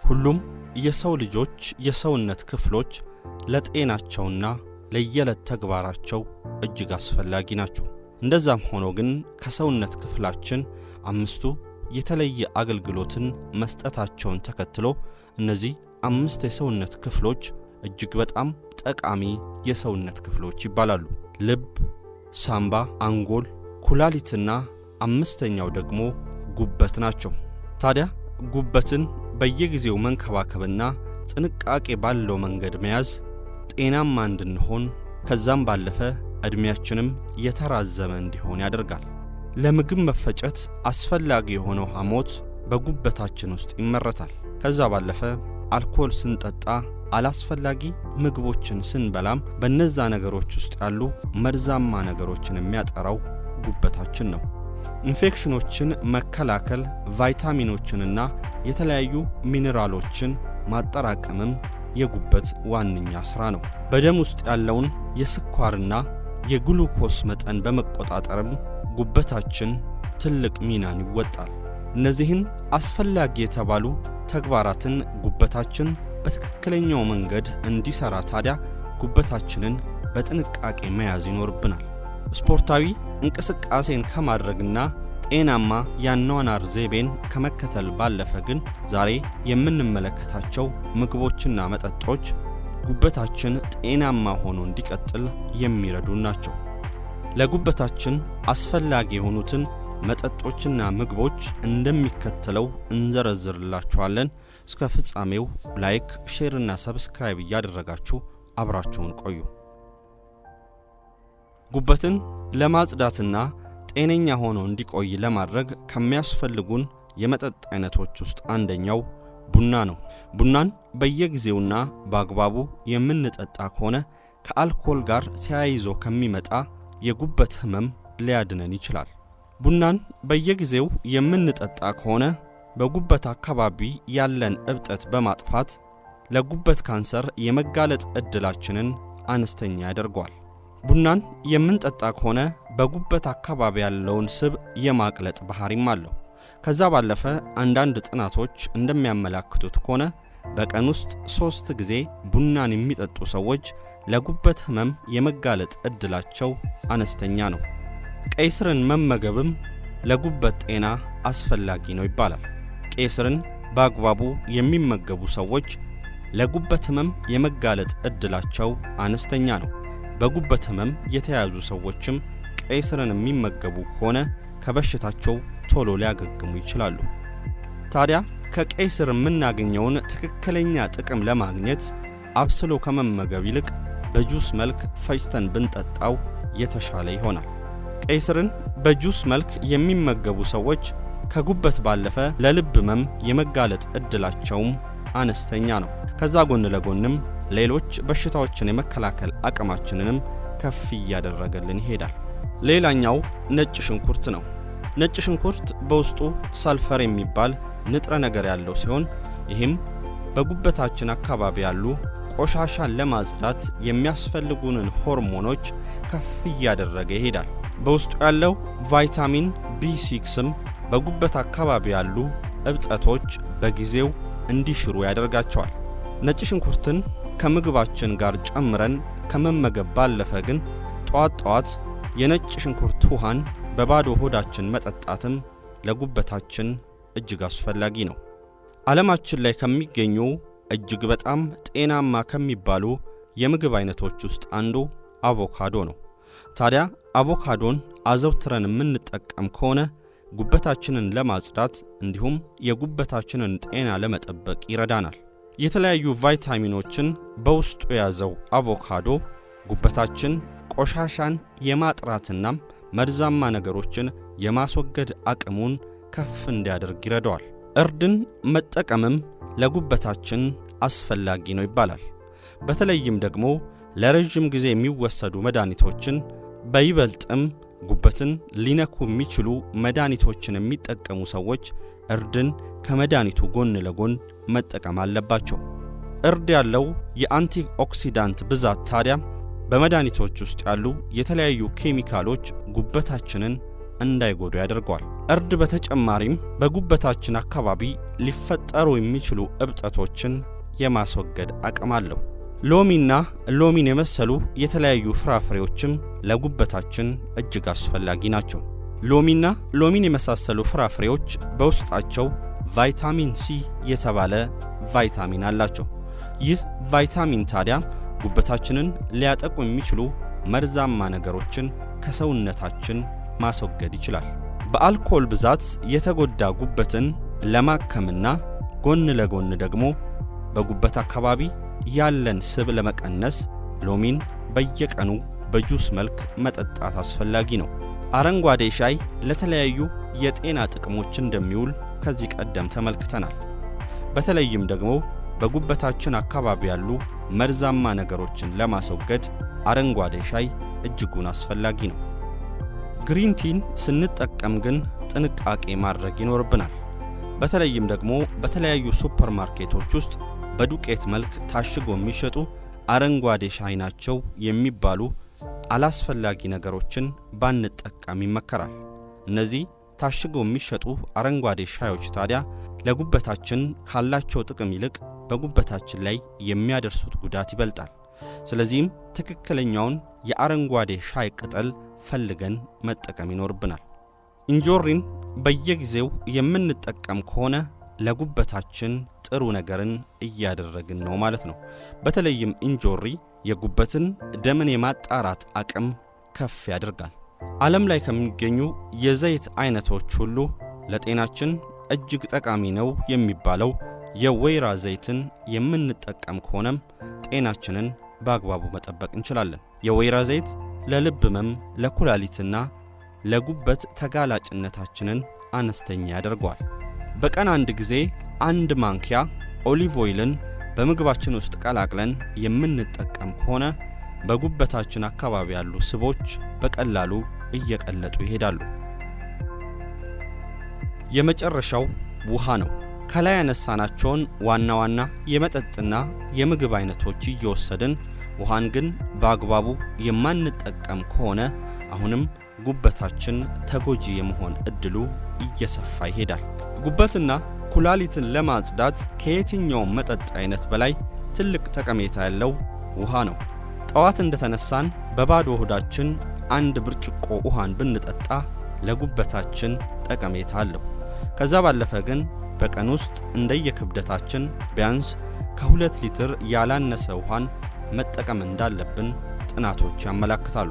ሁሉም የሰው ልጆች የሰውነት ክፍሎች ለጤናቸውና ለየዕለት ተግባራቸው እጅግ አስፈላጊ ናቸው። እንደዛም ሆኖ ግን ከሰውነት ክፍላችን አምስቱ የተለየ አገልግሎትን መስጠታቸውን ተከትሎ እነዚህ አምስት የሰውነት ክፍሎች እጅግ በጣም ጠቃሚ የሰውነት ክፍሎች ይባላሉ። ልብ፣ ሳምባ፣ አንጎል፣ ኩላሊትና አምስተኛው ደግሞ ጉበት ናቸው። ታዲያ ጉበትን በየጊዜው መንከባከብና ጥንቃቄ ባለው መንገድ መያዝ ጤናማ እንድንሆን ከዛም ባለፈ እድሜያችንም የተራዘመ እንዲሆን ያደርጋል። ለምግብ መፈጨት አስፈላጊ የሆነው ሐሞት በጉበታችን ውስጥ ይመረታል። ከዛ ባለፈ አልኮል ስንጠጣ አላስፈላጊ ምግቦችን ስንበላም በእነዛ ነገሮች ውስጥ ያሉ መርዛማ ነገሮችን የሚያጠራው ጉበታችን ነው። ኢንፌክሽኖችን መከላከል፣ ቫይታሚኖችንና የተለያዩ ሚነራሎችን ማጠራቀምም የጉበት ዋነኛ ሥራ ነው። በደም ውስጥ ያለውን የስኳርና የግሉኮስ መጠን በመቆጣጠርም ጉበታችን ትልቅ ሚናን ይወጣል። እነዚህን አስፈላጊ የተባሉ ተግባራትን ጉበታችን በትክክለኛው መንገድ እንዲሰራ ታዲያ ጉበታችንን በጥንቃቄ መያዝ ይኖርብናል። ስፖርታዊ እንቅስቃሴን ከማድረግና ጤናማ የአኗኗር ዘይቤን ከመከተል ባለፈ ግን ዛሬ የምንመለከታቸው ምግቦችና መጠጦች ጉበታችን ጤናማ ሆኖ እንዲቀጥል የሚረዱ ናቸው። ለጉበታችን አስፈላጊ የሆኑትን መጠጦችና ምግቦች እንደሚከተለው እንዘረዝርላችኋለን። እስከ ፍጻሜው ላይክ፣ ሼር እና ሰብስክራይብ እያደረጋችሁ አብራችሁን ቆዩ። ጉበትን ለማጽዳትና ጤነኛ ሆኖ እንዲቆይ ለማድረግ ከሚያስፈልጉን የመጠጥ አይነቶች ውስጥ አንደኛው ቡና ነው። ቡናን በየጊዜውና በአግባቡ የምንጠጣ ከሆነ ከአልኮል ጋር ተያይዞ ከሚመጣ የጉበት ህመም ሊያድነን ይችላል። ቡናን በየጊዜው የምንጠጣ ከሆነ በጉበት አካባቢ ያለን እብጠት በማጥፋት ለጉበት ካንሰር የመጋለጥ ዕድላችንን አነስተኛ ያደርገዋል። ቡናን የምንጠጣ ከሆነ በጉበት አካባቢ ያለውን ስብ የማቅለጥ ባህሪም አለው። ከዛ ባለፈ አንዳንድ ጥናቶች እንደሚያመላክቱት ከሆነ በቀን ውስጥ 3 ጊዜ ቡናን የሚጠጡ ሰዎች ለጉበት ህመም የመጋለጥ ዕድላቸው አነስተኛ ነው። ቀይ ስርን መመገብም ለጉበት ጤና አስፈላጊ ነው ይባላል። ቀይ ስርን በአግባቡ የሚመገቡ ሰዎች ለጉበት ህመም የመጋለጥ ዕድላቸው አነስተኛ ነው። በጉበት ህመም የተያዙ ሰዎችም ቀይ ስርን የሚመገቡ ከሆነ ከበሽታቸው ቶሎ ሊያገግሙ ይችላሉ። ታዲያ ከቀይ ስር የምናገኘውን ትክክለኛ ጥቅም ለማግኘት አብስሎ ከመመገብ ይልቅ በጁስ መልክ ፈጭተን ብንጠጣው የተሻለ ይሆናል። ቀይ ስርን በጁስ መልክ የሚመገቡ ሰዎች ከጉበት ባለፈ ለልብ ህመም የመጋለጥ ዕድላቸውም አነስተኛ ነው። ከዛ ጎን ለጎንም ሌሎች በሽታዎችን የመከላከል አቅማችንንም ከፍ እያደረገልን ይሄዳል። ሌላኛው ነጭ ሽንኩርት ነው። ነጭ ሽንኩርት በውስጡ ሰልፈር የሚባል ንጥረ ነገር ያለው ሲሆን ይህም በጉበታችን አካባቢ ያሉ ቆሻሻን ለማጽዳት የሚያስፈልጉንን ሆርሞኖች ከፍ እያደረገ ይሄዳል። በውስጡ ያለው ቫይታሚን B6ም በጉበት አካባቢ ያሉ እብጠቶች በጊዜው እንዲሽሩ ያደርጋቸዋል። ነጭ ሽንኩርትን ከምግባችን ጋር ጨምረን ከመመገብ ባለፈ ግን ጧት የነጭ ሽንኩርት ውሃን በባዶ ሆዳችን መጠጣትም ለጉበታችን እጅግ አስፈላጊ ነው። ዓለማችን ላይ ከሚገኙ እጅግ በጣም ጤናማ ከሚባሉ የምግብ አይነቶች ውስጥ አንዱ አቮካዶ ነው። ታዲያ አቮካዶን አዘውትረን የምንጠቀም ከሆነ ጉበታችንን ለማጽዳት እንዲሁም የጉበታችንን ጤና ለመጠበቅ ይረዳናል። የተለያዩ ቫይታሚኖችን በውስጡ የያዘው አቮካዶ ጉበታችን ቆሻሻን የማጥራትና መርዛማ ነገሮችን የማስወገድ አቅሙን ከፍ እንዲያደርግ ይረዳዋል። እርድን መጠቀምም ለጉበታችን አስፈላጊ ነው ይባላል። በተለይም ደግሞ ለረጅም ጊዜ የሚወሰዱ መድኃኒቶችን በይበልጥም ጉበትን ሊነኩ የሚችሉ መድኃኒቶችን የሚጠቀሙ ሰዎች እርድን ከመድኃኒቱ ጎን ለጎን መጠቀም አለባቸው። እርድ ያለው የአንቲ ኦክሲዳንት ብዛት ታዲያ በመድኃኒቶች ውስጥ ያሉ የተለያዩ ኬሚካሎች ጉበታችንን እንዳይጎዱ ያደርገዋል። እርድ በተጨማሪም በጉበታችን አካባቢ ሊፈጠሩ የሚችሉ እብጠቶችን የማስወገድ አቅም አለው። ሎሚና ሎሚን የመሰሉ የተለያዩ ፍራፍሬዎችም ለጉበታችን እጅግ አስፈላጊ ናቸው። ሎሚና ሎሚን የመሳሰሉ ፍራፍሬዎች በውስጣቸው ቫይታሚን ሲ የተባለ ቫይታሚን አላቸው። ይህ ቫይታሚን ታዲያ ጉበታችንን ሊያጠቁ የሚችሉ መርዛማ ነገሮችን ከሰውነታችን ማስወገድ ይችላል። በአልኮል ብዛት የተጎዳ ጉበትን ለማከምና ጎን ለጎን ደግሞ በጉበት አካባቢ ያለን ስብ ለመቀነስ ሎሚን በየቀኑ በጁስ መልክ መጠጣት አስፈላጊ ነው። አረንጓዴ ሻይ ለተለያዩ የጤና ጥቅሞች እንደሚውል ከዚህ ቀደም ተመልክተናል። በተለይም ደግሞ በጉበታችን አካባቢ ያሉ መርዛማ ነገሮችን ለማስወገድ አረንጓዴ ሻይ እጅጉን አስፈላጊ ነው። ግሪን ቲን ስንጠቀም ግን ጥንቃቄ ማድረግ ይኖርብናል። በተለይም ደግሞ በተለያዩ ሱፐርማርኬቶች ውስጥ በዱቄት መልክ ታሽጎ የሚሸጡ አረንጓዴ ሻይ ናቸው የሚባሉ አላስፈላጊ ነገሮችን ባንጠቀም ይመከራል። እነዚህ ታሽገው የሚሸጡ አረንጓዴ ሻዮች ታዲያ ለጉበታችን ካላቸው ጥቅም ይልቅ በጉበታችን ላይ የሚያደርሱት ጉዳት ይበልጣል። ስለዚህም ትክክለኛውን የአረንጓዴ ሻይ ቅጠል ፈልገን መጠቀም ይኖርብናል። እንጆሪን በየጊዜው የምንጠቀም ከሆነ ለጉበታችን ጥሩ ነገርን እያደረግን ነው ማለት ነው። በተለይም እንጆሪ የጉበትን ደምን የማጣራት አቅም ከፍ ያደርጋል። ዓለም ላይ ከሚገኙ የዘይት አይነቶች ሁሉ ለጤናችን እጅግ ጠቃሚ ነው የሚባለው የወይራ ዘይትን የምንጠቀም ከሆነም ጤናችንን በአግባቡ መጠበቅ እንችላለን። የወይራ ዘይት ለልብ ህመም፣ ለኩላሊትና ለጉበት ተጋላጭነታችንን አነስተኛ ያደርገዋል። በቀን አንድ ጊዜ 1 ማንኪያ ኦሊቭ ኦይልን በምግባችን ውስጥ ቀላቅለን የምንጠቀም ከሆነ በጉበታችን አካባቢ ያሉ ስቦች በቀላሉ እየቀለጡ ይሄዳሉ። የመጨረሻው ውሃ ነው። ከላይ ያነሳናቸውን ዋና ዋና የመጠጥና የምግብ አይነቶች እየወሰድን ውሃን ግን በአግባቡ የማንጠቀም ከሆነ አሁንም ጉበታችን ተጎጂ የመሆን እድሉ እየሰፋ ይሄዳል። ጉበትና ኩላሊትን ለማጽዳት ከየትኛውም መጠጥ አይነት በላይ ትልቅ ጠቀሜታ ያለው ውሃ ነው። ጠዋት እንደተነሳን በባዶ ሆዳችን 1 ብርጭቆ ውሃን ብንጠጣ ለጉበታችን ጠቀሜታ አለው። ከዛ ባለፈ ግን በቀን ውስጥ እንደየክብደታችን ቢያንስ ከ2 ሊትር ያላነሰ ውሃን መጠቀም እንዳለብን ጥናቶች ያመለክታሉ።